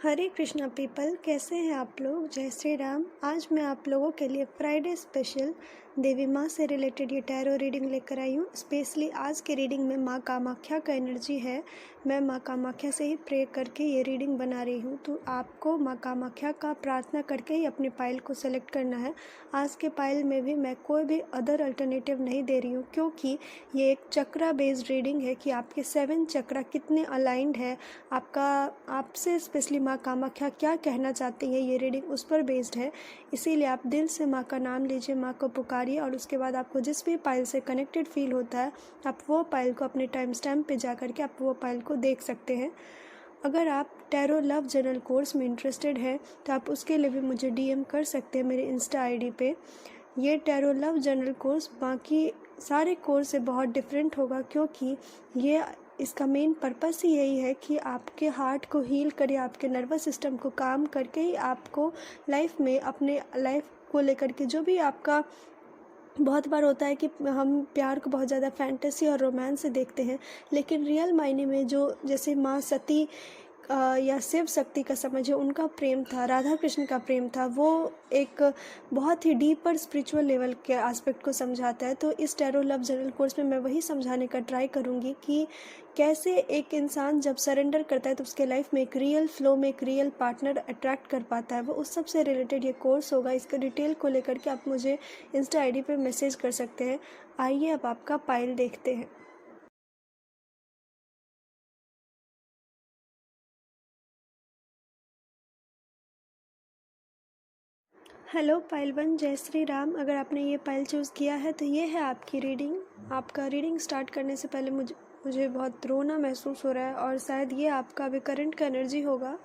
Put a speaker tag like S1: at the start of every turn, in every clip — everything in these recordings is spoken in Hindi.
S1: हरे कृष्णा पीपल, कैसे हैं आप लोग। जय श्री राम। आज मैं आप लोगों के लिए फ्राइडे स्पेशल देवी माँ से रिलेटेड ये टैरो रीडिंग लेकर आई हूँ। स्पेशली आज के रीडिंग में माँ कामाख्या का एनर्जी है। मैं माँ कामाख्या से ही प्रे करके ये रीडिंग बना रही हूँ, तो आपको माँ कामाख्या का प्रार्थना करके ही अपने पाइल को सेलेक्ट करना है। आज के पाइल में भी मैं कोई भी अदर अल्टरनेटिव नहीं दे रही हूँ, क्योंकि ये एक चक्रा बेस्ड रीडिंग है कि आपके 7 चक्रा कितने अलाइंड है, आपका आपसे स्पेशली माँ कामाख्या क्या कहना चाहती है, ये रीडिंग उस पर बेस्ड है। इसीलिए आप दिल से माँ का नाम लीजिए, माँ को पुकारिए, और उसके बाद आपको जिस भी पाइल से कनेक्टेड फील होता है आप वो पाइल को अपने टाइम स्टैम्प पे जा करके आप वो पाइल को देख सकते हैं। अगर आप टैरो लव जनरल कोर्स में इंटरेस्टेड हैं तो आप उसके लिए भी मुझे डीएम कर सकते हैं मेरे इंस्टा आईडी पे। ये टैरो लव जनरल कोर्स बाकी सारे कोर्स से बहुत डिफरेंट होगा, क्योंकि ये इसका मेन पर्पस ही यही है कि आपके हार्ट को हील करे, आपके नर्वस सिस्टम को काम करके ही आपको लाइफ में अपने लाइफ को लेकर के जो भी आपका बहुत बार होता है कि हम प्यार को बहुत ज़्यादा फैंटेसी और रोमांस से देखते हैं, लेकिन रियल मायने में जो जैसे माँ सती या शिव शक्ति का समझिए उनका प्रेम था, राधा कृष्ण का प्रेम था, वो एक बहुत ही डीपर स्पिरिचुअल लेवल के एस्पेक्ट को समझाता है। तो इस टैरो लव जनरल कोर्स में मैं वही समझाने का ट्राई करूँगी कि कैसे एक इंसान जब सरेंडर करता है तो उसके लाइफ में एक रियल फ्लो में एक रियल पार्टनर अट्रैक्ट कर पाता है। वो उस सब से रिलेटेड ये कोर्स होगा। इसका डिटेल को लेकर के आप मुझे इंस्टा आईडी पे मैसेज कर सकते हैं। आइए अब आपका पाइल देखते हैं। हेलो पाइल 1, जय श्री राम। अगर आपने ये पाइल चूज़ किया है तो ये है आपकी रीडिंग। आपका रीडिंग स्टार्ट करने से पहले मुझे बहुत रोना महसूस हो रहा है, और शायद ये आपका अभी करंट का एनर्जी होगा,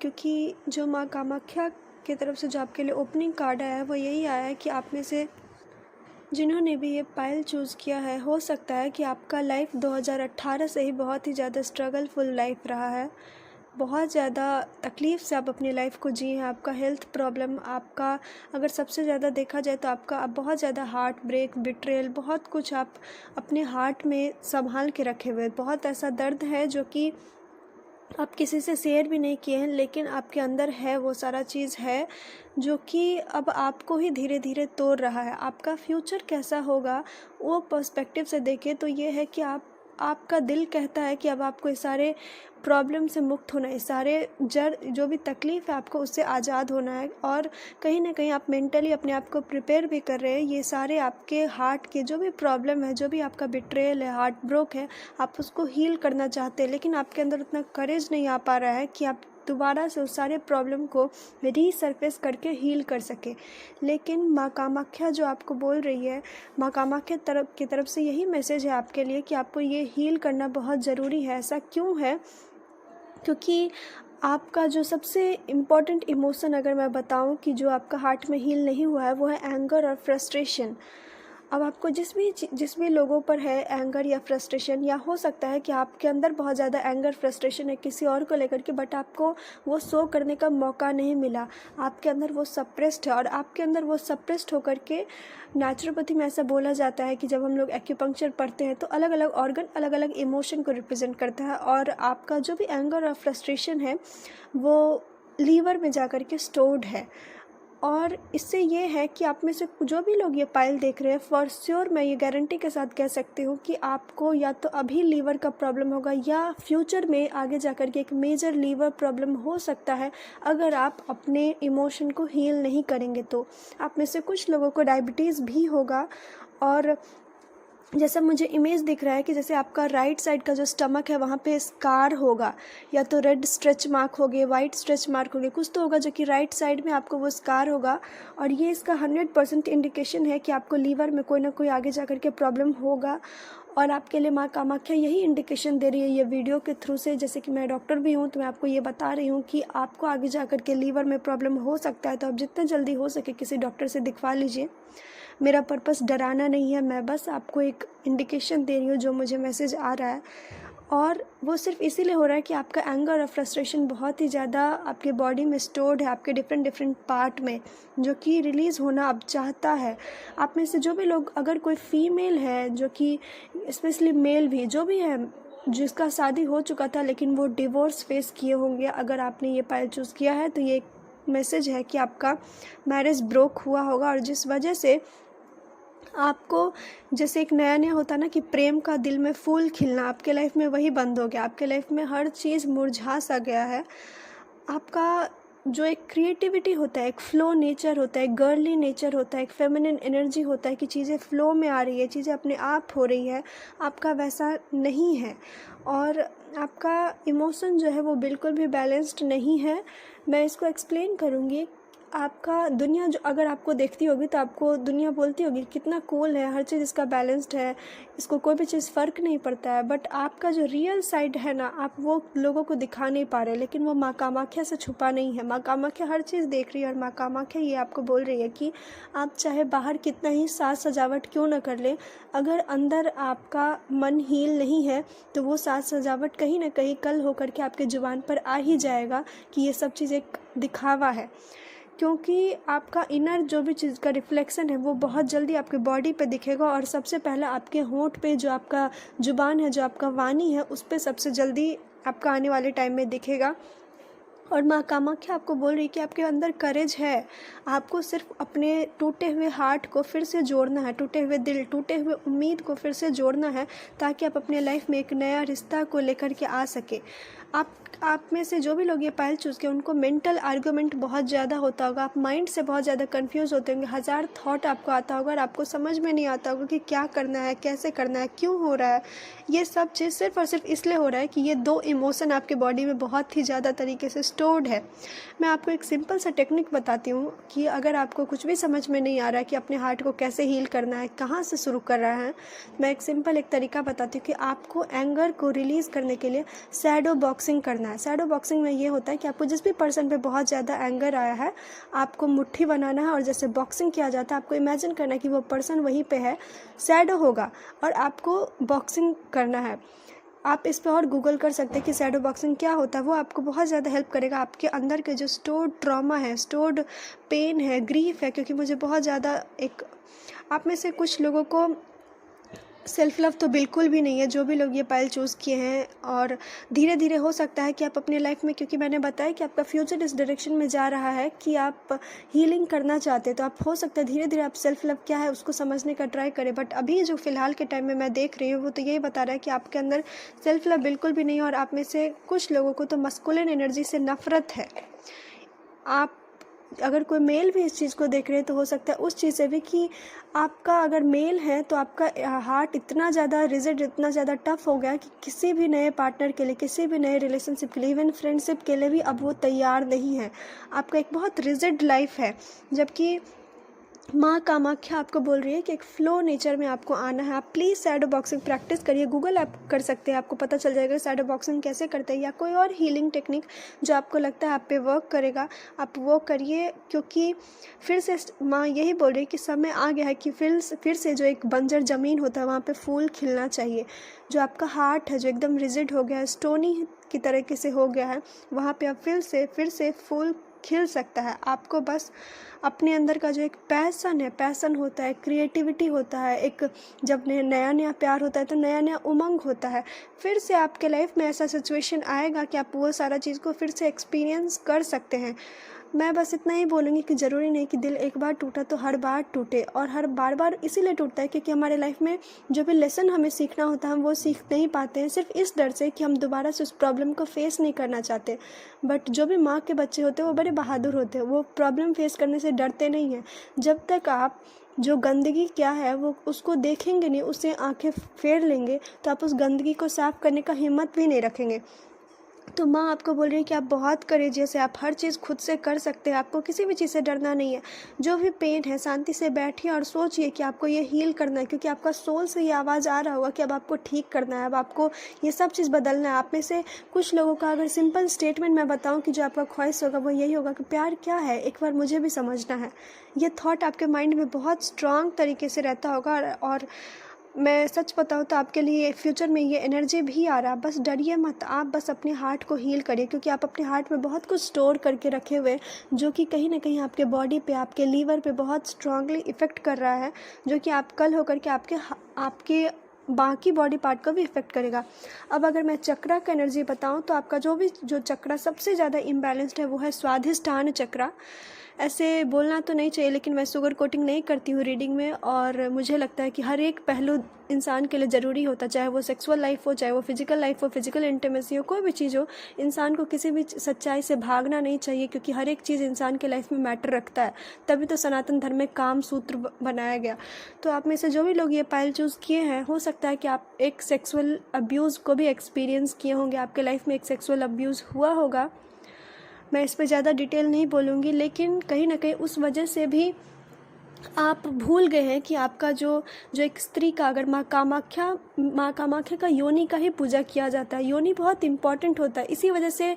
S1: क्योंकि जो माँ कामाख्या की तरफ से जो आपके लिए ओपनिंग कार्ड आया है वो यही आया है कि आप में से जिन्होंने भी ये पाइल चूज़ किया है, हो सकता है कि आपका लाइफ 2018 से ही बहुत ही ज़्यादा स्ट्रगलफुल लाइफ रहा है। बहुत ज़्यादा तकलीफ़ से आप अपनी लाइफ को जिए हैं। आपका हेल्थ प्रॉब्लम, आपका अगर सबसे ज़्यादा देखा जाए तो आपका आप बहुत ज़्यादा हार्ट ब्रेक, बिट्रेयल, बहुत कुछ आप अपने हार्ट में संभाल के रखे हुए। बहुत ऐसा दर्द है जो कि आप किसी से शेयर भी नहीं किए हैं, लेकिन आपके अंदर है, वो सारा चीज़ है जो कि अब आपको ही धीरे धीरे तोड़ रहा है। आपका फ्यूचर कैसा होगा वो पर्सपेक्टिव से देखें तो ये है कि आपका दिल कहता है कि अब आपको इस सारे प्रॉब्लम से मुक्त होना है, इस सारे जड़ जो भी तकलीफ़ है आपको उससे आज़ाद होना है। और कहीं ना कहीं आप मेंटली अपने आप को प्रिपेयर भी कर रहे हैं। ये सारे आपके हार्ट के जो भी प्रॉब्लम है, जो भी आपका बिट्रेयल है, हार्ट ब्रोक है, आप उसको हील करना चाहते हैं, लेकिन आपके अंदर उतना करेज नहीं आ पा रहा है कि आप दोबारा से उस सारे प्रॉब्लम को रीसरफेस करके हील कर सके। लेकिन माँ कामाख्या जो आपको बोल रही है, माँ कामाख्या की तरफ से यही मैसेज है आपके लिए कि आपको ये हील करना बहुत ज़रूरी है। ऐसा क्यों है? क्योंकि आपका जो सबसे इम्पॉर्टेंट इमोशन अगर मैं बताऊं कि जो आपका हार्ट में हील नहीं हुआ है, वो है एंगर और फ्रस्ट्रेशन। अब आपको जिस भी लोगों पर है एंगर या फ्रस्ट्रेशन, या हो सकता है कि आपके अंदर बहुत ज़्यादा एंगर फ्रस्ट्रेशन है किसी और को लेकर के, बट आपको वो शो करने का मौका नहीं मिला, आपके अंदर वो सप्रेस्ड है। और आपके अंदर वो सप्रेस्ड होकर के नेचुरोपैथी में ऐसा बोला जाता है कि जब हम लोग एक्यूपंक्चर पढ़ते हैं तो अलग अलग ऑर्गन अलग अलग इमोशन को रिप्रेजेंट करता है, और आपका जो भी एंगर और फ्रस्ट्रेशन है वो लीवर में जा कर के स्टोर्ड है। और इससे ये है कि आप में से जो भी लोग ये पाइल देख रहे हैं, फॉर श्योर मैं ये गारंटी के साथ कह सकती हूँ कि आपको या तो अभी लीवर का प्रॉब्लम होगा, या फ्यूचर में आगे जाकर के एक मेजर लीवर प्रॉब्लम हो सकता है अगर आप अपने इमोशन को हील नहीं करेंगे। तो आप में से कुछ लोगों को डायबिटीज़ भी होगा, और जैसा मुझे इमेज दिख रहा है कि जैसे आपका राइट साइड का जो स्टमक है वहाँ पे स्कार होगा, या तो रेड स्ट्रेच मार्क होगे, वाइट स्ट्रेच मार्क होगे, कुछ तो होगा जो कि राइट साइड में आपको वो स्कार होगा। और ये इसका 100% इंडिकेशन है कि आपको लीवर में कोई ना कोई आगे जा कर के प्रॉब्लम होगा। और आपके लिए माँ कामाख्या यही इंडिकेशन दे रही है ये वीडियो के थ्रू से। जैसे कि मैं डॉक्टर भी हूँ तो मैं आपको ये बता रही हूँ कि आपको आगे जा कर के लीवर में प्रॉब्लम हो सकता है, तो आप जितना जल्दी हो सके किसी डॉक्टर से दिखवा लीजिए। मेरा पर्पस डराना नहीं है, मैं बस आपको एक इंडिकेशन दे रही हूँ जो मुझे मैसेज आ रहा है। और वो सिर्फ इसीलिए हो रहा है कि आपका एंगर और फ्रस्ट्रेशन बहुत ही ज़्यादा आपके बॉडी में स्टोर्ड है, आपके डिफरेंट पार्ट में, जो कि रिलीज़ होना अब चाहता है। आप में से जो भी लोग, अगर कोई फीमेल है जो कि स्पेशली मेल भी जो भी है, जिसका शादी हो चुका था लेकिन वो डिवोर्स फेस किए होंगे। अगर आपने ये पाइल चूज़ किया है तो ये एक मैसेज है कि आपका मैरिज ब्रोक हुआ होगा, और जिस वजह से आपको, जैसे एक नया नया होता ना कि प्रेम का दिल में फूल खिलना, आपके लाइफ में वही बंद हो गया। आपके लाइफ में हर चीज़ मुरझा सा गया है। आपका जो एक क्रिएटिविटी होता है, एक फ्लो नेचर होता है, एक गर्ली नेचर होता है, एक फेमिनिन एनर्जी होता है कि चीज़ें फ्लो में आ रही है, चीज़ें अपने आप हो रही है, आपका वैसा नहीं है। और आपका इमोशन जो है वो बिल्कुल भी बैलेंस्ड नहीं है। मैं इसको एक्सप्लेन करूँगी। आपका दुनिया जो अगर आपको देखती होगी तो आपको दुनिया बोलती होगी कितना कूल है, हर चीज़ इसका बैलेंस्ड है, इसको कोई भी चीज़ फ़र्क नहीं पड़ता है। बट आपका जो रियल साइड है ना, आप वो लोगों को दिखा नहीं पा रहे, लेकिन वो माँ कामाख्या से छुपा नहीं है। माँ कामाख्या हर चीज़ देख रही है, और माँ कामाख्या ये आपको बोल रही है कि आप चाहे बाहर कितना ही साज सजावट क्यों ना कर ले, अगर अंदर आपका मन हील नहीं है तो वो साज सजावट कहीं ना कहीं कल होकर के आपके ज़ुबान पर आ ही जाएगा कि ये सब चीज़ एक दिखावा है। क्योंकि आपका इनर जो भी चीज़ का रिफ्लेक्शन है वो बहुत जल्दी आपके बॉडी पे दिखेगा, और सबसे पहले आपके होंठ पे जो आपका जुबान है, जो आपका वाणी है, उस पे सबसे जल्दी आपका आने वाले टाइम में दिखेगा। और माँ कामाख्या आपको बोल रही है कि आपके अंदर करेज है, आपको सिर्फ अपने टूटे हुए हार्ट को फिर से जोड़ना है, टूटे हुए दिल, टूटे हुए उम्मीद को फिर से जोड़ना है, ताकि आप अपने लाइफ में एक नया रिश्ता को लेकर के आ सके। आप में से जो भी लोग ये पायल चूज़ किए उनको मेंटल आर्गुमेंट बहुत ज़्यादा होता होगा, आप माइंड से बहुत ज़्यादा कंफ्यूज होते होंगे, हज़ार थॉट आपको आता होगा और आपको समझ में नहीं आता होगा कि क्या करना है, कैसे करना है, क्यों हो रहा है। ये सब चीज़ सिर्फ और सिर्फ इसलिए हो रहा है कि ये दो इमोशन आपके बॉडी में बहुत ही ज़्यादा तरीके से स्टोर्ड है। मैं आपको एक सिंपल सा टेक्निक बताती हूँ कि अगर आपको कुछ भी समझ में नहीं आ रहा है कि अपने हार्ट को कैसे हील करना है, कहाँ से शुरू कर रहा है, मैं एक सिंपल एक तरीका बताती हूँ कि आपको एंगर को रिलीज़ करने के लिए शैडो बॉक्सिंग करना है। शैडो बॉक्सिंग में ये होता है कि आपको जिस भी पर्सन पे बहुत ज़्यादा एंगर आया है, आपको मुट्ठी बनाना है, और जैसे बॉक्सिंग किया जाता है आपको इमेजिन करना है कि वो पर्सन वहीं पे है, शैडो होगा, और आपको बॉक्सिंग करना है। आप इस पे और गूगल कर सकते हैं कि शैडो बॉक्सिंग क्या होता है, वो आपको बहुत ज़्यादा हेल्प करेगा। आपके अंदर के जो स्टोर्ड ट्रॉमा है, स्टोर्ड पेन है, ग्रीफ है, क्योंकि मुझे बहुत ज़्यादा एक, आप में से कुछ लोगों को सेल्फ लव तो बिल्कुल भी नहीं है, जो भी लोग ये पाइल चूज़ किए हैं। और धीरे धीरे हो सकता है कि आप अपने लाइफ में, क्योंकि मैंने बताया कि आपका फ्यूचर इस डायरेक्शन में जा रहा है कि आप हीलिंग करना चाहते हैं, तो आप हो सकता है धीरे धीरे आप सेल्फ लव क्या है उसको समझने का ट्राई करें। बट अभी जो फ़िलहाल के टाइम में मैं देख रही हूँ वो तो यही बता रहा है कि आपके अंदर सेल्फ लव बिल्कुल भी नहीं है, और आप में से कुछ लोगों को तो मस्कुलिन एनर्जी से नफ़रत है। आप अगर कोई मेल भी इस चीज़ को देख रहे हैं तो हो सकता है उस चीज़ से भी कि आपका अगर मेल है तो आपका हार्ट इतना ज़्यादा रिजिड, इतना ज़्यादा टफ हो गया कि किसी भी नए पार्टनर के लिए, किसी भी नए रिलेशनशिप के लिए, इवन फ्रेंडशिप के लिए भी अब वो तैयार नहीं है। आपका एक बहुत रिजिड लाइफ है, जबकि माँ कामाख्या आपको बोल रही है कि एक फ़्लो नेचर में आपको आना है। आप प्लीज़ शैडो बॉक्सिंग प्रैक्टिस करिए, गूगल आप कर सकते हैं, आपको पता चल जाएगा शैडो बॉक्सिंग कैसे करते हैं, या कोई और हीलिंग टेक्निक जो आपको लगता है आप पे वर्क करेगा, आप वो करिए। क्योंकि फिर से माँ यही बोल रही है कि समय आ गया है कि फिर से जो एक बंजर ज़मीन होता है वहाँ पे फूल खिलना चाहिए। जो आपका हार्ट है जो एकदम रिजिड हो गया है, स्टोनी की तरीके से हो गया है, वहाँ पे आप फिर से फूल खिल सकता है। आपको बस अपने अंदर का जो एक पैसन होता है, क्रिएटिविटी होता है, एक जब नया नया प्यार होता है तो नया नया उमंग होता है, फिर से आपके लाइफ में ऐसा सिचुएशन आएगा कि आप वो सारा चीज़ को फिर से एक्सपीरियंस कर सकते हैं। मैं बस इतना ही बोलूँगी कि ज़रूरी नहीं कि दिल एक बार टूटा तो हर बार टूटे, और हर बार इसीलिए टूटता है क्योंकि हमारे लाइफ में जो भी लेसन हमें सीखना होता है हम वो सीख नहीं पाते हैं, सिर्फ इस डर से कि हम दोबारा से उस प्रॉब्लम को फेस नहीं करना चाहते। बट जो भी माँ के बच्चे होते हैं वो बड़े बहादुर होते हैं, वो प्रॉब्लम फेस करने से डरते नहीं हैं। जब तक आप जो गंदगी क्या है वो उसको देखेंगे नहीं, उससे आंखें फेर लेंगे, तो आप उस गंदगी को साफ़ करने का हिम्मत भी नहीं रखेंगे। तो माँ आपको बोल रही है कि आप बहुत करेजियस है, आप हर चीज़ खुद से कर सकते हैं, आपको किसी भी चीज़ से डरना नहीं है। जो भी पेन है शांति से बैठिए और सोचिए कि आपको ये हील करना है, क्योंकि आपका सोल से ये आवाज़ आ रहा होगा कि अब आपको ठीक करना है, अब आपको ये सब चीज़ बदलना है। आप में से कुछ लोगों का अगर सिंपल स्टेटमेंट मैं बताऊँ कि जो आपका ख्वाहिश होगा वो यही होगा कि प्यार क्या है, एक बार मुझे भी समझना है। ये थॉट आपके माइंड में बहुत स्ट्रांग तरीके से रहता होगा, और मैं सच बताऊँ तो आपके लिए फ्यूचर में ये एनर्जी भी आ रहा। बस डरिए मत, आप बस अपने हार्ट को हील करिए, क्योंकि आप अपने हार्ट में बहुत कुछ स्टोर करके रखे हुए हैं जो कि कहीं ना कहीं आपके बॉडी पे, आपके लीवर पे बहुत स्ट्रांगली इफ़ेक्ट कर रहा है, जो कि आप कल होकर के आपके बाकी बॉडी पार्ट को भी इफ़ेक्ट करेगा। अब अगर मैं चक्रा का एनर्जी बताऊं तो आपका जो चक्रा सबसे ज़्यादा इम्बैलेंस्ड है वो है स्वाधिष्ठान चक्रा। ऐसे बोलना तो नहीं चाहिए, लेकिन मैं शुगर कोटिंग नहीं करती हूँ रीडिंग में, और मुझे लगता है कि हर एक पहलू इंसान के लिए ज़रूरी होता है, चाहे वो सेक्सुअल लाइफ हो, चाहे वो फिजिकल लाइफ हो, फिजिकल इंटीमेसी हो, कोई भी चीज़ हो। इंसान को किसी भी सच्चाई से भागना नहीं चाहिए, क्योंकि हर एक चीज़ इंसान के लाइफ में मैटर रखता है। तभी तो सनातन धर्म में काम सूत्र बनाया गया। तो आप में से जो भी लोग ये पाइल चूज़ किए हैं, हो सकता है कि आप एक सेक्सुअल अब्यूज़ को भी एक्सपीरियंस किए होंगे, आपके लाइफ में एक सेक्सुअल अब्यूज़ हुआ होगा। मैं इस पर ज़्यादा डिटेल नहीं बोलूँगी, लेकिन कहीं ना कहीं उस वजह से भी आप भूल गए हैं कि आपका जो एक स्त्री का, अगर माँ कामाख्या का योनि का ही पूजा किया जाता है। योनि बहुत इम्पॉर्टेंट होता है, इसी वजह से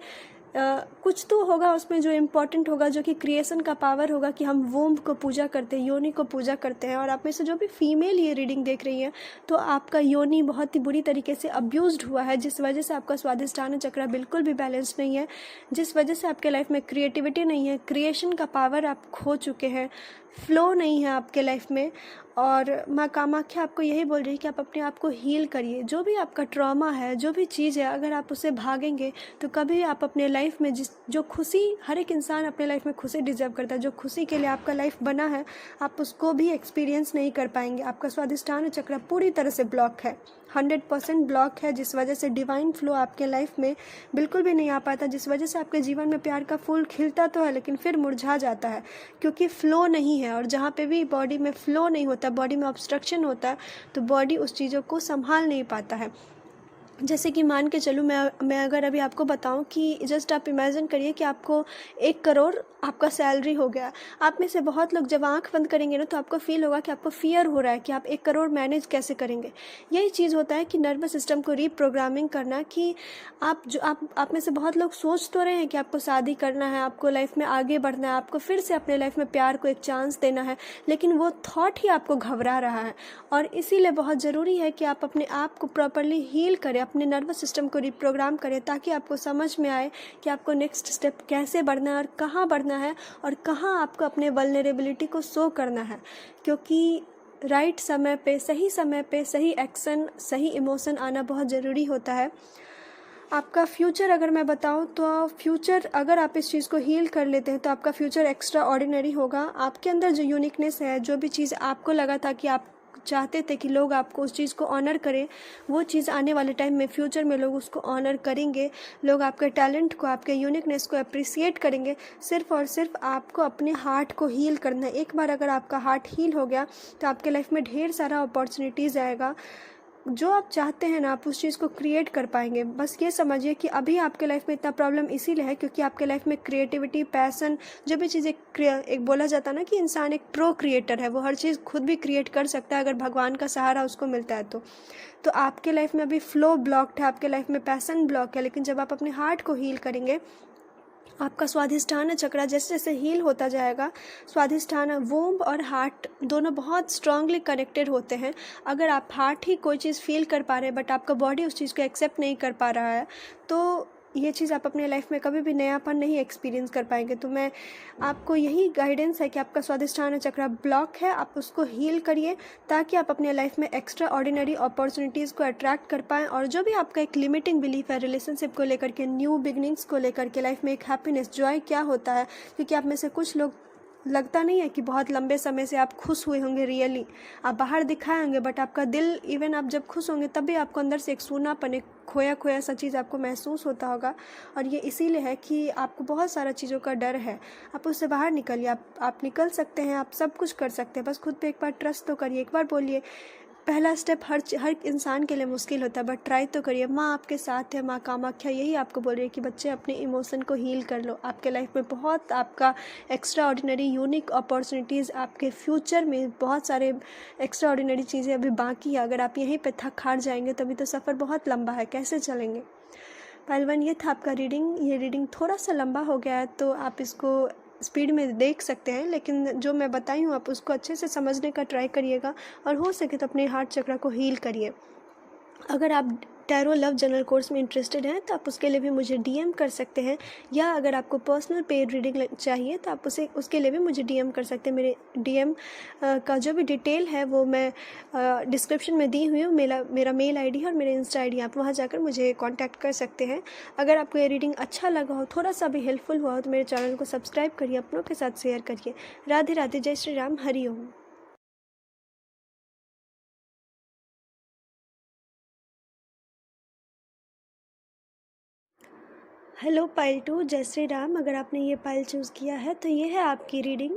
S1: कुछ तो होगा उसमें जो इम्पोर्टेंट होगा, जो कि क्रिएशन का पावर होगा, कि हम वोम्ब को पूजा करते हैं, योनि को पूजा करते हैं। और आप में से जो भी फीमेल ये रीडिंग देख रही है, तो आपका योनि बहुत ही बुरी तरीके से अब्यूज्ड हुआ है, जिस वजह से आपका स्वाधिष्ठान चक्र बिल्कुल भी बैलेंस नहीं है, जिस वजह से आपके लाइफ में क्रिएटिविटी नहीं है, क्रिएशन का पावर आप खो चुके हैं, फ्लो नहीं है आपके लाइफ में। और माँ कामाख्या आपको यही बोल रही है कि आप अपने आप को हील करिए। जो भी आपका ट्रॉमा है, जो भी चीज़ है, अगर आप उससे भागेंगे तो कभी आप अपने लाइफ में जो खुशी, हर एक इंसान अपने लाइफ में खुशी डिजर्व करता है, जो खुशी के लिए आपका लाइफ बना है, आप उसको भी एक्सपीरियंस नहीं कर पाएंगे। आपका स्वाधिष्ठान चक्र पूरी तरह से ब्लॉक है, 100% ब्लॉक है, जिस वजह से डिवाइन फ्लो आपके लाइफ में बिल्कुल भी नहीं आ पाता, जिस वजह से आपके जीवन में प्यार का फूल खिलता तो है लेकिन फिर मुरझा जाता है, क्योंकि फ्लो नहीं है। और जहाँ पे भी बॉडी में फ्लो नहीं होता, बॉडी में ऑब्स्ट्रक्शन होता है, तो बॉडी उस चीज़ों को संभाल नहीं पाता है। जैसे कि मान के चलूँ, मैं अगर अभी आपको बताऊं कि जस्ट आप इमेजिन करिए कि आपको 1 करोड़ आपका सैलरी हो गया। आप में से बहुत लोग जब आंख बंद करेंगे ना, तो आपको फील होगा कि आपको फियर हो रहा है कि आप 1 करोड़ मैनेज कैसे करेंगे। यही चीज़ होता है कि नर्वस सिस्टम को रीप्रोग्रामिंग करना, कि आप में से बहुत लोग सोच तो रहे हैं कि आपको शादी करना है, आपको लाइफ में आगे बढ़ना है, आपको फिर से अपने लाइफ में प्यार को एक चांस देना है, लेकिन वो थॉट ही आपको घबरा रहा है। और इसीलिए बहुत ज़रूरी है कि आप अपने आप को प्रॉपरली हील करें, अपने नर्वस सिस्टम को रिप्रोग्राम करें, ताकि आपको समझ में आए कि आपको नेक्स्ट स्टेप कैसे बढ़ना है और कहाँ बढ़ना है, और कहाँ आपको अपने वल्नरेबिलिटी को शो करना है। क्योंकि राइट समय पे सही एक्शन, सही इमोशन आना बहुत ज़रूरी होता है। आपका फ्यूचर अगर मैं बताऊं, तो फ्यूचर अगर आप इस चीज़ को हील कर लेते हैं तो आपका फ्यूचर एक्स्ट्रा ऑर्डिनरी होगा। आपके अंदर जो यूनिकनेस है, जो भी चीज़ आपको लगा था कि आप चाहते थे कि लोग आपको उस चीज़ को ऑनर करें, वो चीज़ आने वाले टाइम में फ्यूचर में लोग उसको ऑनर करेंगे। लोग आपके टैलेंट को, आपके यूनिकनेस को अप्रिसिएट करेंगे। सिर्फ और सिर्फ आपको अपने हार्ट को हील करना है। एक बार अगर आपका हार्ट हील हो गया तो आपके लाइफ में ढेर सारा अपॉर्चुनिटीज़ आएगा। जो आप चाहते हैं ना, आप उस चीज़ को क्रिएट कर पाएंगे। बस ये समझिए कि अभी आपके लाइफ में इतना प्रॉब्लम इसीलिए है क्योंकि आपके लाइफ में क्रिएटिविटी, पैसन, जो भी चीज़ एक बोला जाता है ना कि इंसान एक प्रो क्रिएटर है, वो हर चीज़ खुद भी क्रिएट कर सकता है अगर भगवान का सहारा उसको मिलता है तो आपके लाइफ में अभी फ्लो ब्लॉक्ड है, आपके लाइफ में पैसन ब्लॉक है। लेकिन जब आप अपने हार्ट को हील करेंगे, आपका स्वाधिष्ठान चक्र जैसे जैसे हील होता जाएगा, स्वाधिष्ठान, वोम्ब और हार्ट दोनों बहुत स्ट्रांगली कनेक्टेड होते हैं। अगर आप हार्ट ही कोई चीज़ फील कर पा रहे हैं बट आपका बॉडी उस चीज़ को एक्सेप्ट नहीं कर पा रहा है, तो ये चीज़ आप अपने लाइफ में कभी भी नयापन नहीं एक्सपीरियंस कर पाएंगे। तो मैं आपको यही गाइडेंस है कि आपका स्वाधिष्ठान चक्र ब्लॉक है, आप उसको हील करिए ताकि आप अपने लाइफ में एक्स्ट्रा ऑर्डिनरी अपॉर्चुनिटीज़ को अट्रैक्ट कर पाएँ। और जो भी आपका एक लिमिटिंग बिलीफ है रिलेशनशिप को लेकर के, न्यू बिगनिंग्स को लेकर के, लाइफ में एक हैप्पीनेस, जॉय क्या होता है, क्योंकि आप में से कुछ लोग लगता नहीं है कि बहुत लंबे समय से आप खुश हुए होंगे। रियली आप बाहर दिखाए होंगे बट आपका दिल, इवन आप जब खुश होंगे तब भी आपको अंदर से एक सूनापन, एक खोया खोया सा चीज़ आपको महसूस होता होगा। और ये इसीलिए है कि आपको बहुत सारा चीज़ों का डर है। आप उससे बाहर निकलिए, आप निकल सकते हैं, आप सब कुछ कर सकते हैं। बस खुद पे एक बार ट्रस्ट तो करिए, एक बार बोलिए। पहला स्टेप हर इंसान के लिए मुश्किल होता है बट ट्राई तो करिए। माँ आपके साथ है, माँ कामाख्या यही आपको बोल रही है कि बच्चे अपने इमोशन को हील कर लो। आपके लाइफ में बहुत आपका एक्स्ट्रा ऑर्डिनरी यूनिक अपॉर्चुनिटीज़, आपके फ्यूचर में बहुत सारे एक्स्ट्रा ऑर्डिनरी चीज़ें अभी बाकी है। अगर आप यहीं पे थक हार जाएंगे तभी तो सफ़र बहुत लंबा है, कैसे चलेंगे। पहलवान, ये था आपका रीडिंग। ये रीडिंग थोड़ा सा लंबा हो गया है तो आप इसको स्पीड में देख सकते हैं, लेकिन जो मैं बताई हूँ आप उसको अच्छे से समझने का ट्राई करिएगा और हो सके तो अपने हार्ट चक्र को हील करिए। अगर आप टैरो लव जनरल कोर्स में इंटरेस्टेड हैं तो आप उसके लिए भी मुझे डीएम कर सकते हैं, या अगर आपको पर्सनल पेड रीडिंग चाहिए तो आप उसके लिए भी मुझे डीएम कर सकते हैं। मेरे डीएम का जो भी डिटेल है वो मैं डिस्क्रिप्शन में दी हुई हूँ। मेरा मेल आईडी है और मेरे इंस्टा आईडी, आप वहाँ जाकर मुझे कांटेक्ट कर सकते हैं। अगर आपको ये रीडिंग अच्छा लगा हो, थोड़ा सा भी हेल्पफुल हुआ हो तो मेरे चैनल को सब्सक्राइब करिए, अपनों के साथ शेयर करिए। राधे राधे, जय श्री राम, हरि ओम। हेलो पाइल 2, जय श्री राम। अगर आपने ये पाइल चूज़ किया है तो ये है आपकी रीडिंग।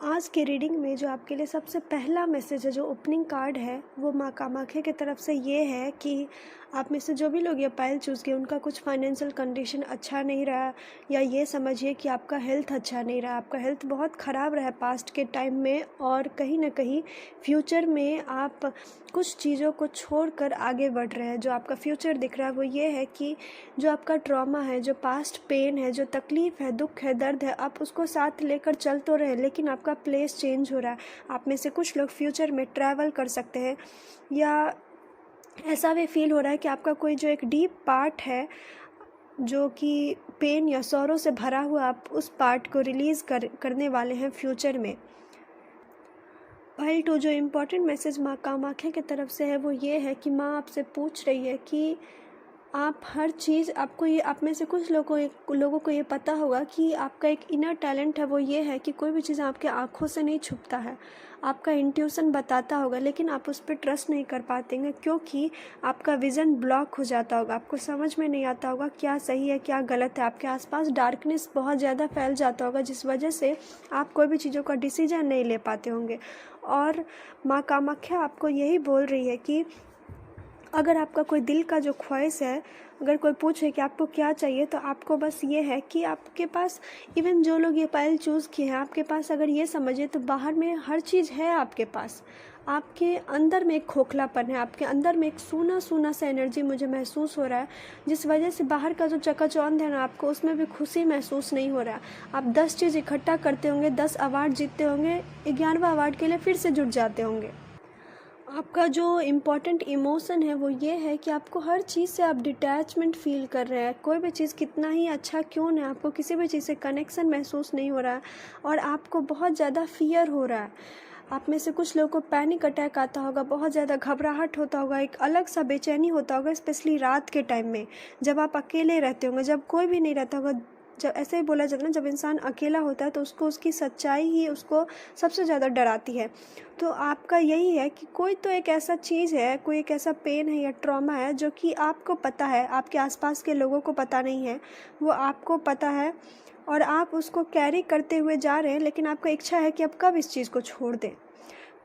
S1: आज की रीडिंग में जो आपके लिए सबसे पहला मैसेज है, जो ओपनिंग कार्ड है, वो माँ कामाख्या की तरफ से ये है कि आप में से जो भी लोग ये पाइल चूज़ किए उनका कुछ फाइनेंशियल कंडीशन अच्छा नहीं रहा, या ये समझिए कि आपका हेल्थ अच्छा नहीं रहा। आपका हेल्थ बहुत ख़राब रहा पास्ट के टाइम में, और कहीं ना कहीं फ्यूचर में आप कुछ चीज़ों को छोड़कर आगे बढ़ रहे हैं। जो आपका फ्यूचर दिख रहा है वो ये है कि जो आपका ट्रॉमा है, जो पास्ट पेन है, जो तकलीफ़ है, दुख है, दर्द है, आप उसको साथ लेकर चल तो रहे हैं, लेकिन आपका प्लेस चेंज हो रहा है। आप में से कुछ लोग फ्यूचर में ट्रैवल कर सकते हैं, या ऐसा भी फील हो रहा है कि आपका कोई जो एक डीप पार्ट है जो कि पेन या सौरों से भरा हुआ, आप उस पार्ट को रिलीज़ करने वाले हैं फ्यूचर में। पाइल 2, जो इम्पोर्टेंट मैसेज माँ कामाख्या की तरफ से है वो ये है कि माँ आपसे पूछ रही है कि आप हर चीज़, आपको ये, आप में से कुछ लोगों को ये पता होगा कि आपका एक इनर टैलेंट है, वो ये है कि कोई भी चीज़ आपके आँखों से नहीं छुपता है। आपका इंट्यूशन बताता होगा, लेकिन आप उस पर ट्रस्ट नहीं कर पाते हैं क्योंकि आपका विज़न ब्लॉक हो जाता होगा। आपको समझ में नहीं आता होगा क्या सही है क्या गलत है। आपके आसपास डार्कनेस बहुत ज़्यादा फैल जाता होगा, जिस वजह से आप कोई भी चीज़ों का डिसीजन नहीं ले पाते होंगे। और माँ कामाख्या आपको यही बोल रही है कि अगर आपका कोई दिल का जो ख्वाहिश है, अगर कोई पूछे कि आपको क्या चाहिए, तो आपको बस ये है कि आपके पास, इवन जो लोग ये पाइल चूज़ किए हैं, आपके पास अगर ये समझे तो बाहर में हर चीज़ है आपके पास। आपके अंदर में एक खोखलापन है, आपके अंदर में एक सूना सूना सा एनर्जी मुझे महसूस हो रहा है, जिस वजह से बाहर का जो चकाचौंध है ना, आपको उसमें भी खुशी महसूस नहीं हो रहा है। आप 10 चीज़ इकट्ठा करते होंगे, 10 अवार्ड जीतते होंगे, 11वां अवार्ड के लिए फिर से जुट जाते होंगे। आपका जो इम्पॉर्टेंट इमोशन है वो ये है कि आपको हर चीज़ से आप डिटैचमेंट फ़ील कर रहे हैं। कोई भी चीज़ कितना ही अच्छा क्यों ना, आपको किसी भी चीज़ से कनेक्शन महसूस नहीं हो रहा है, और आपको बहुत ज़्यादा फ़ियर हो रहा है। आप में से कुछ लोगों को पैनिक अटैक आता होगा, बहुत ज़्यादा घबराहट होता होगा, एक अलग सा बेचैनी होता होगा, स्पेशली रात के टाइम में जब आप अकेले रहते होंगे, जब कोई भी नहीं रहता होगा। जब ऐसे ही बोला जाता है ना, जब इंसान अकेला होता है तो उसको उसकी सच्चाई ही उसको सबसे ज़्यादा डराती है। तो आपका यही है कि कोई तो एक ऐसा चीज़ है, कोई एक ऐसा पेन है या ट्रॉमा है जो कि आपको पता है, आपके आसपास के लोगों को पता नहीं है, वो आपको पता है, और आप उसको कैरी करते हुए जा रहे हैं। लेकिन आपका इच्छा है कि आप कब इस चीज़ को छोड़ दें,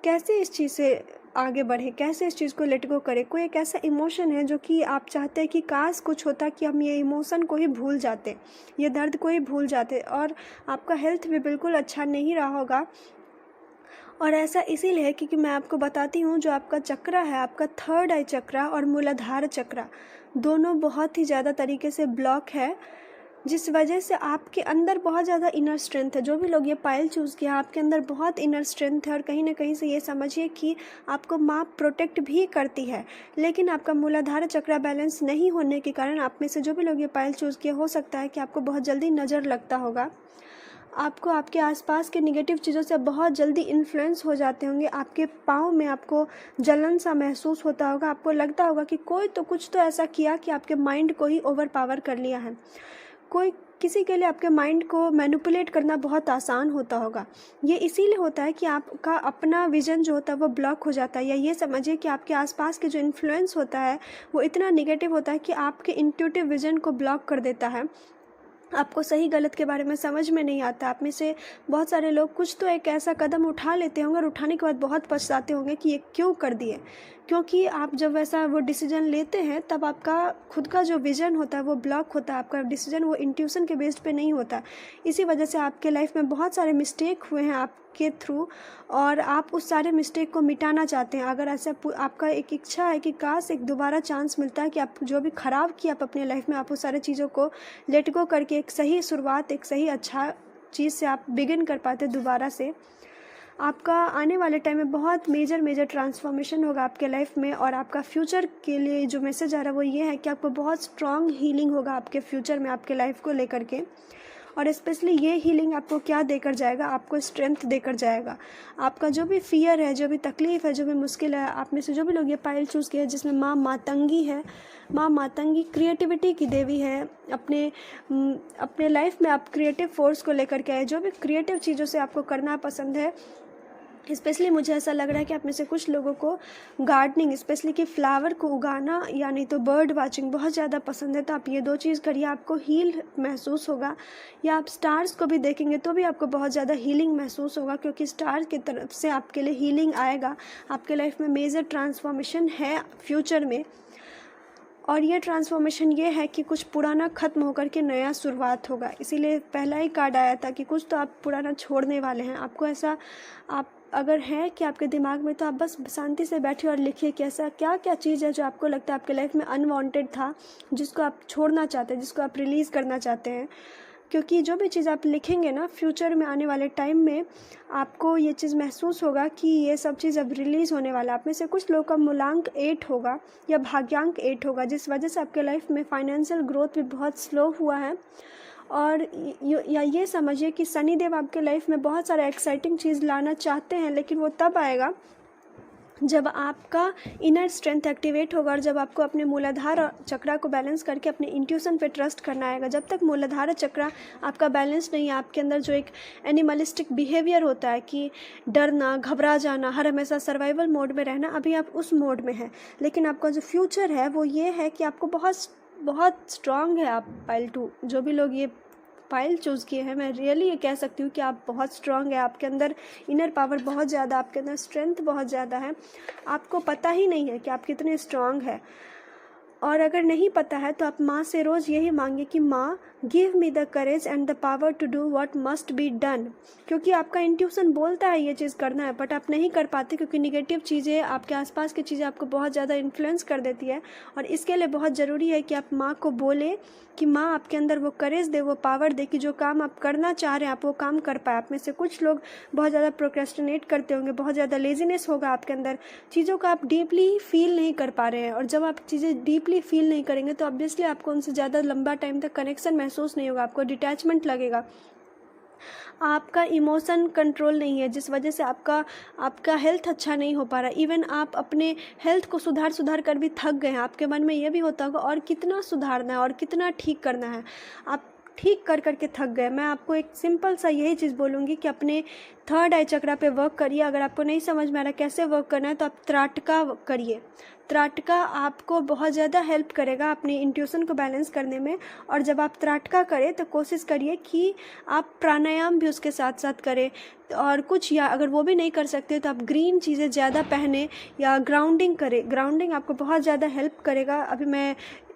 S1: कैसे इस चीज़ से आगे बढ़े, कैसे इस चीज़ को लेट गो करें। कोई एक ऐसा इमोशन है जो कि आप चाहते हैं कि काश कुछ होता कि हम ये इमोशन को ही भूल जाते, ये दर्द को ही भूल जाते। और आपका हेल्थ भी बिल्कुल अच्छा नहीं रहा होगा, और ऐसा इसीलिए है क्योंकि मैं आपको बताती हूँ, जो आपका चक्रा है, आपका थर्ड आई चक्रा और मूलाधार चक्रा, दोनों बहुत ही ज़्यादा तरीके से ब्लॉक है, जिस वजह से आपके अंदर बहुत ज़्यादा इनर स्ट्रेंथ है। जो भी लोग ये पाइल चूज़ किया, आपके अंदर बहुत इनर स्ट्रेंथ है, और कहीं ना कहीं से ये समझिए कि आपको माँ प्रोटेक्ट भी करती है। लेकिन आपका मूलाधार चक्रा बैलेंस नहीं होने के कारण आप में से जो भी लोग ये पाइल चूज़ किया, हो सकता है कि आपको बहुत जल्दी नज़र लगता होगा, आपको आपके आसपास के नेगेटिव चीज़ों से बहुत जल्दी इन्फ्लुएंस हो जाते होंगे। आपके पाँव में आपको जलन सा महसूस होता होगा, आपको लगता होगा कि कोई तो कुछ तो ऐसा किया कि आपके माइंड को ही ओवर पावर कर लिया है। कोई किसी के लिए आपके माइंड को मैनिपुलेट करना बहुत आसान होता होगा। ये इसीलिए होता है कि आपका अपना विज़न जो होता है वो ब्लॉक हो जाता है, या ये समझिए कि आपके आसपास के जो इन्फ्लुएंस होता है वो इतना निगेटिव होता है कि आपके इंट्यूटिव विज़न को ब्लॉक कर देता है। आपको सही गलत के बारे में समझ में नहीं आता। आप में से बहुत सारे लोग कुछ तो एक ऐसा कदम उठा लेते होंगे और उठाने के बाद बहुत पछताते होंगे कि ये क्यों कर दिए, क्योंकि आप जब वैसा वो डिसीजन लेते हैं तब आपका खुद का जो विज़न होता है वो ब्लॉक होता है। आपका डिसीजन वो इंट्यूशन के बेस्ड पे नहीं होता। इसी वजह से आपके लाइफ में बहुत सारे मिस्टेक हुए हैं आपके थ्रू, और आप उस सारे मिस्टेक को मिटाना चाहते हैं। अगर ऐसा आपका एक इच्छा है कि काश एक दोबारा चांस मिलता है कि आप जो भी ख़राब किया आप अपने लाइफ में, आप उस सारे चीज़ों को लेट गो करके एक सही शुरुआत, एक सही अच्छा चीज़ से आप बिगिन कर पाते दोबारा से। आपका आने वाले टाइम में बहुत मेजर ट्रांसफॉर्मेशन होगा आपके लाइफ में। और आपका फ्यूचर के लिए जो मैसेज आ रहा है वो ये है कि आपको बहुत स्ट्रॉन्ग हीलिंग होगा आपके फ्यूचर में, आपके लाइफ को लेकर के। और स्पेशली ये हीलिंग आपको क्या देकर जाएगा, आपको स्ट्रेंथ देकर जाएगा। आपका जो भी फियर है, जो भी तकलीफ़ है, जो भी मुश्किल है, आप में से जो भी लोग ये पाइल चूज़ किए जिसमें माँ मातंगी है, माँ मातंगी क्रिएटिविटी की देवी है। अपने लाइफ में आप क्रिएटिव फोर्स को लेकर के आए, जो भी क्रिएटिव चीज़ों से आपको करना पसंद है। स्पेशली मुझे ऐसा लग रहा है कि आप में से कुछ लोगों को गार्डनिंग, स्पेशली कि फ्लावर को उगाना या नहीं तो बर्ड वाचिंग बहुत ज़्यादा पसंद है। तो आप ये 2 चीज़ करिए, आपको हील महसूस होगा। या आप स्टार्स को भी देखेंगे तो भी आपको बहुत ज़्यादा हीलिंग महसूस होगा, क्योंकि स्टार की तरफ से आपके लिए हीलिंग आएगा। आपके लाइफ में मेजर ट्रांसफॉर्मेशन है फ्यूचर में। और ये ट्रांसफॉर्मेशन ये है कि कुछ पुराना ख़त्म होकर के नया शुरुआत होगा। इसीलिए पहला ही कार्ड आया था कि कुछ तो आप पुराना छोड़ने वाले हैं। आपको ऐसा आप अगर है कि आपके दिमाग में, तो आप बस शांति से बैठिए और लिखिए कि ऐसा क्या क्या चीज़ है जो आपको लगता है आपके लाइफ में अनवांटेड था, जिसको आप छोड़ना चाहते हैं, जिसको आप रिलीज़ करना चाहते हैं। क्योंकि जो भी चीज़ आप लिखेंगे ना, फ्यूचर में आने वाले टाइम में आपको ये चीज़ महसूस होगा कि ये सब चीज़ अब रिलीज़ होने वाला है। आप में से कुछ लोगों का मूलांक 8 होगा या भाग्यांक 8 होगा, जिस वजह से आपके लाइफ में फाइनेंशियल ग्रोथ भी बहुत स्लो हुआ है। और या ये समझिए कि शनिदेव आपके लाइफ में बहुत सारा एक्साइटिंग चीज़ लाना चाहते हैं, लेकिन वो तब आएगा जब आपका इनर स्ट्रेंथ एक्टिवेट होगा और जब आपको अपने मूलाधार चक्रा को बैलेंस करके अपने इंट्यूशन पे ट्रस्ट करना आएगा। जब तक मूलाधार चक्रा आपका बैलेंस नहीं है, आपके अंदर जो एक एनिमलिस्टिक बिहेवियर होता है कि डरना, घबरा जाना, हर हमेशा सर्वाइवल मोड में रहना, अभी आप उस मोड में हैं। लेकिन आपका जो फ्यूचर है वो ये है कि आपको बहुत स्ट्रांग है। आप पाइल 2 जो भी लोग ये पाइल चूज़ किए हैं, मैं रियली ये कह सकती हूँ कि आप बहुत स्ट्रांग है। आपके अंदर इनर पावर बहुत ज़्यादा, आपके अंदर स्ट्रेंथ बहुत ज़्यादा है। आपको पता ही नहीं है कि आप कितने स्ट्रांग हैं। और अगर नहीं पता है तो आप माँ से रोज़ यही मांगिए कि माँ give me the courage and the power to do what must be done. क्योंकि आपका इंट्यूशन बोलता है ये चीज़ करना है, बट आप नहीं कर पाते, क्योंकि निगेटिव चीज़ें, आपके आसपास की चीज़ें आपको बहुत ज़्यादा इन्फ्लुएंस कर देती है। और इसके लिए बहुत ज़रूरी है कि आप माँ को बोले कि माँ आपके अंदर वो करेज दे, वो पावर दे कि जो काम आप करना चाह रहे हैं आप वो काम कर पाए। आप में से कुछ लोग बहुत ज़्यादा प्रोक्रेस्टिनेट करते होंगे, बहुत ज़्यादा लेजीनेस होगा आपके अंदर, चीज़ों को आप डीपली फील नहीं कर पा रहे हैं। और जब आप चीज़ें डीपली फील नहीं करेंगे तो ऑब्वियसली आपको उनसे ज़्यादा लंबा टाइम तक कनेक्शन महसूस नहीं होगा, आपको डिटैचमेंट लगेगा। आपका इमोशन कंट्रोल नहीं है, जिस वजह से आपका हेल्थ अच्छा नहीं हो पा रहा। इवन आप अपने हेल्थ को सुधार कर भी थक गए हैं। आपके मन में ये भी होता होगा और कितना सुधारना है और कितना ठीक करना है, आप ठीक कर के थक गए। मैं आपको एक सिंपल सा यही चीज़ बोलूँगी कि अपने 3rd आई चक्रा पे वर्क करिए। अगर आपको नहीं समझ में आ रहा कैसे वर्क करना है तो आप त्राटका करिए। त्राटका आपको बहुत ज़्यादा हेल्प करेगा अपने इंट्यूशन को बैलेंस करने में। और जब आप त्राटका करें तो कोशिश करिए कि आप प्राणायाम भी उसके साथ साथ करें। और कुछ, या अगर वो भी नहीं कर सकते तो आप ग्रीन चीज़ें ज़्यादा पहने या ग्राउंडिंग करें। ग्राउंडिंग आपको बहुत ज़्यादा हेल्प करेगा। अभी मैं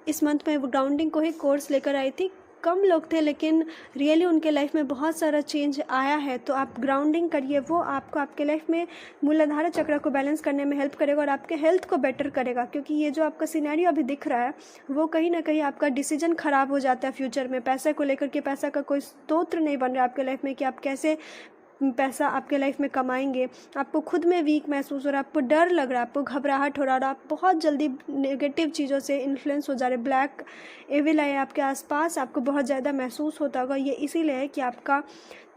S1: इस मंथ में ग्राउंडिंग को ही कोर्स लेकर आई थी। कम लोग थे लेकिन रियली उनके लाइफ में बहुत सारा चेंज आया है। तो आप ग्राउंडिंग करिए, वो आपको आपके लाइफ में मूलाधार चक्र को बैलेंस करने में हेल्प करेगा और आपके हेल्थ को बेटर करेगा। क्योंकि ये जो आपका सिनेरियो अभी दिख रहा है वो कहीं ना कहीं आपका डिसीजन ख़राब हो जाता है फ्यूचर में। पैसे को लेकर के, पैसा का कोई स्रोत नहीं बन रहा है आपके लाइफ में कि आप कैसे पैसा आपके लाइफ में कमाएंगे। आपको खुद में वीक महसूस हो रहा है, आपको डर लग रहा है, आपको घबराहट हो रहा है, आप बहुत जल्दी नेगेटिव चीज़ों से इन्फ्लुएंस हो जा रहे। ब्लैक एविल है आपके आसपास, आपको बहुत ज़्यादा महसूस होता होगा। ये इसीलिए है कि आपका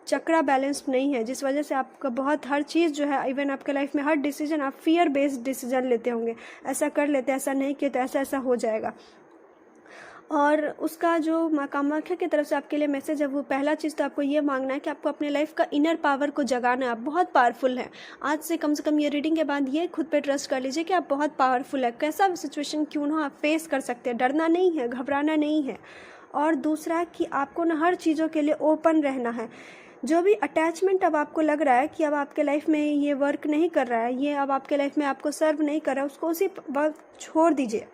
S1: चक्रा बैलेंस्ड नहीं है, जिस वजह से आपका बहुत हर चीज़ जो है, इवन आपके लाइफ में हर डिसीजन आप फियर बेस्ड डिसीजन लेते होंगे। ऐसा कर लेते, ऐसा नहीं किया तो ऐसा हो जाएगा। और उसका जो माँ कामाख्या की तरफ से आपके लिए मैसेज है, वो पहला चीज़ तो आपको ये मांगना है कि आपको अपने लाइफ का इनर पावर को जगाना है। आप बहुत पावरफुल हैं। आज से कम ये रीडिंग के बाद ये खुद पे ट्रस्ट कर लीजिए कि आप बहुत पावरफुल है। कैसा भी सिचुएशन क्यों ना हो आप फेस कर सकते हैं। डरना नहीं है, घबराना नहीं है। और दूसरा कि आपको ना हर चीज़ों के लिए ओपन रहना है। जो भी अटैचमेंट अब आपको लग रहा है कि अब आपके लाइफ में ये वर्क नहीं कर रहा है, ये अब आपके लाइफ में आपको सर्व नहीं कर रहा है, उसको उसी वक्त छोड़ दीजिए,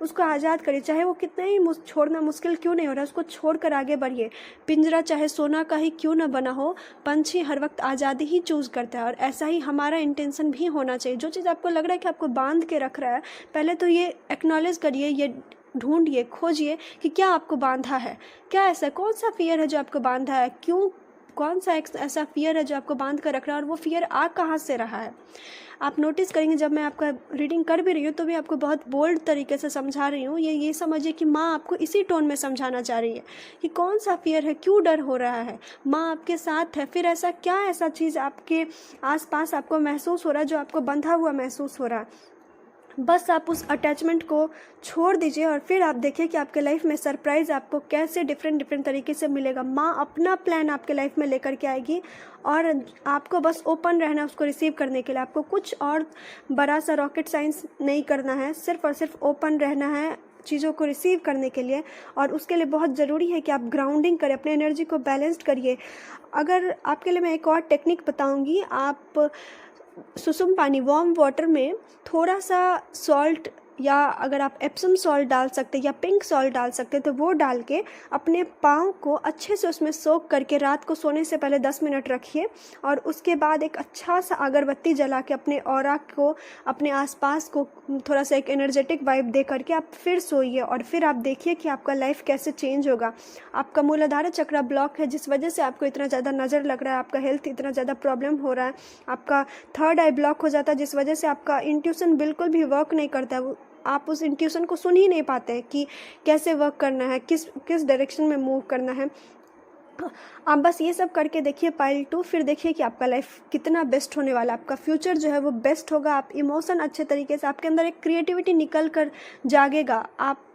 S1: उसको आज़ाद करिए। चाहे वो कितना ही छोड़ना मुश्किल क्यों नहीं हो रहा है, उसको छोड़कर आगे बढ़िए। पिंजरा चाहे सोना का ही क्यों ना बना हो, पंछी हर वक्त आज़ादी ही चूज़ करता है। और ऐसा ही हमारा इंटेंशन भी होना चाहिए। जो चीज़ आपको लग रहा है कि आपको बांध के रख रहा है, पहले तो ये एक्नॉलेज करिए, ये ढूंढिए, खोजिए कि क्या आपको बांधा है, क्या ऐसा कौन सा फियर है जो आपको बांधा है, क्यों कौन सा एक ऐसा फ़ियर है जो आपको बांध कर रख रहा है और वो फ़ियर आ कहाँ से रहा है। आप नोटिस करेंगे जब मैं आपका रीडिंग कर भी रही हूँ तो भी आपको बहुत बोल्ड तरीके से समझा रही हूँ। ये समझिए कि माँ आपको इसी टोन में समझाना चाह रही है कि कौन सा फ़ियर है, क्यों डर हो रहा है, माँ आपके साथ है। फिर ऐसा चीज़ आपके आसपास आपको महसूस हो रहा है जो आपको बंधा हुआ महसूस हो रहा है। बस आप उस अटैचमेंट को छोड़ दीजिए और फिर आप देखिए कि आपके लाइफ में सरप्राइज़ आपको कैसे डिफरेंट तरीके से मिलेगा। माँ अपना प्लान आपके लाइफ में लेकर के आएगी और आपको बस ओपन रहना है उसको रिसीव करने के लिए। आपको कुछ और बड़ा सा रॉकेट साइंस नहीं करना है, सिर्फ और सिर्फ ओपन रहना है चीज़ों को रिसीव करने के लिए। और उसके लिए बहुत ज़रूरी है कि आप ग्राउंडिंग करें, अपने एनर्जी को बैलेंस्ड करिए। अगर आपके लिए मैं एक और टेक्निक बताऊंगी, आप सुसुम पानी वार्म वाटर में थोड़ा सा सॉल्ट या अगर आप एप्सम सॉल्ट डाल सकते हैं या पिंक सॉल्ट डाल सकते हैं तो वो डाल के अपने पाँव को अच्छे से उसमें सोक करके रात को सोने से पहले 10 मिनट रखिए। और उसके बाद एक अच्छा सा अगरबत्ती जला के अपने ऑरा को, अपने आसपास को थोड़ा सा एक एनर्जेटिक वाइब दे करके आप फिर सोइए और फिर आप देखिए कि आपका लाइफ कैसे चेंज होगा। आपका मूलाधार चक्र ब्लॉक है जिस वजह से आपको इतना ज़्यादा नज़र लग रहा है, आपका हेल्थ इतना ज़्यादा प्रॉब्लम हो रहा है। आपका थर्ड आई ब्लॉक हो जाता है जिस वजह से आपका इंट्यूशन बिल्कुल भी वर्क नहीं करता है। आप उस इंट्यूशन को सुन ही नहीं पाते हैं कि कैसे वर्क करना है, किस डायरेक्शन में मूव करना है। आप बस ये सब करके देखिए पाइल 2, फिर देखिए कि आपका लाइफ कितना बेस्ट होने वाला है। आपका फ्यूचर जो है वो बेस्ट होगा। आप इमोशन अच्छे तरीके से, आपके अंदर एक क्रिएटिविटी निकल कर जागेगा। आप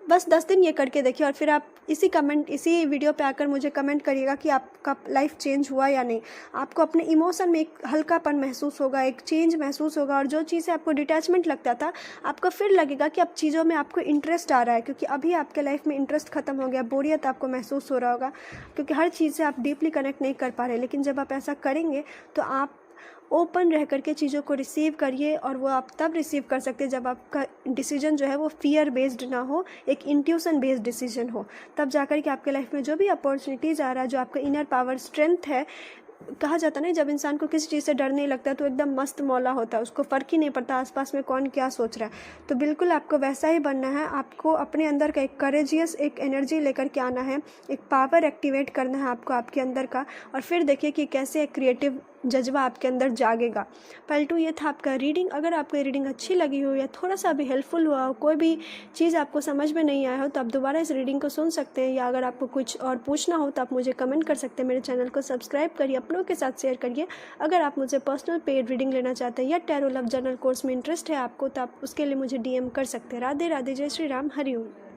S1: बस 10 दिन ये करके देखिए और फिर आप इसी वीडियो पे आकर मुझे कमेंट करिएगा कि आपका लाइफ चेंज हुआ या नहीं। आपको अपने इमोशन में एक हल्कापन महसूस होगा, एक चेंज महसूस होगा और जो चीज़ें आपको डिटैचमेंट लगता था आपको फिर लगेगा कि अब चीज़ों में आपको इंटरेस्ट आ रहा है, क्योंकि अभी आपके लाइफ में इंटरेस्ट खत्म हो गया, बोरियत आपको महसूस हो रहा होगा क्योंकि हर चीज़ से आप डीपली कनेक्ट नहीं कर पा रहे। लेकिन जब आप ऐसा करेंगे तो आप ओपन रह करके चीज़ों को रिसीव करिए और वो आप तब रिसीव कर सकते हैं जब आपका डिसीजन जो है वो फियर बेस्ड ना हो, एक इंट्यूशन बेस्ड डिसीजन हो। तब जाकर के आपके लाइफ में जो भी अपॉर्चुनिटीज़ आ रहा है, जो आपका इनर पावर स्ट्रेंथ है, कहा जाता है ना जब इंसान को किसी चीज़ से डर नहीं लगता तो एकदम मस्त मौला होता है, उसको फ़र्क ही नहीं पड़ता आसपास में कौन क्या सोच रहा है। तो बिल्कुल आपको वैसा ही बनना है। आपको अपने अंदर का एक करेजियस एक एनर्जी लेकर के आना है, एक पावर एक्टिवेट करना है आपको आपके अंदर का, और फिर देखिए कि कैसे एक क्रिएटिव जज्बा आपके अंदर जागेगा। पाइल 2 ये था आपका रीडिंग। अगर आपको ये रीडिंग अच्छी लगी हो या थोड़ा सा भी हेल्पफुल हुआ हो, कोई भी चीज़ आपको समझ में नहीं आया हो तो आप दोबारा इस रीडिंग को सुन सकते हैं, या अगर आपको कुछ और पूछना हो तो आप मुझे कमेंट कर सकते हैं। मेरे चैनल को सब्सक्राइब करिए, अपनों के साथ शेयर करिए। अगर आप मुझे पर्सनल पेड रीडिंग लेना चाहते हैं या टैरो लव जर्नल कोर्स में इंटरेस्ट है आपको तो आप उसके लिए मुझे DM कर सकते हैं। राधे राधे, जय श्री राम, हरि ओम।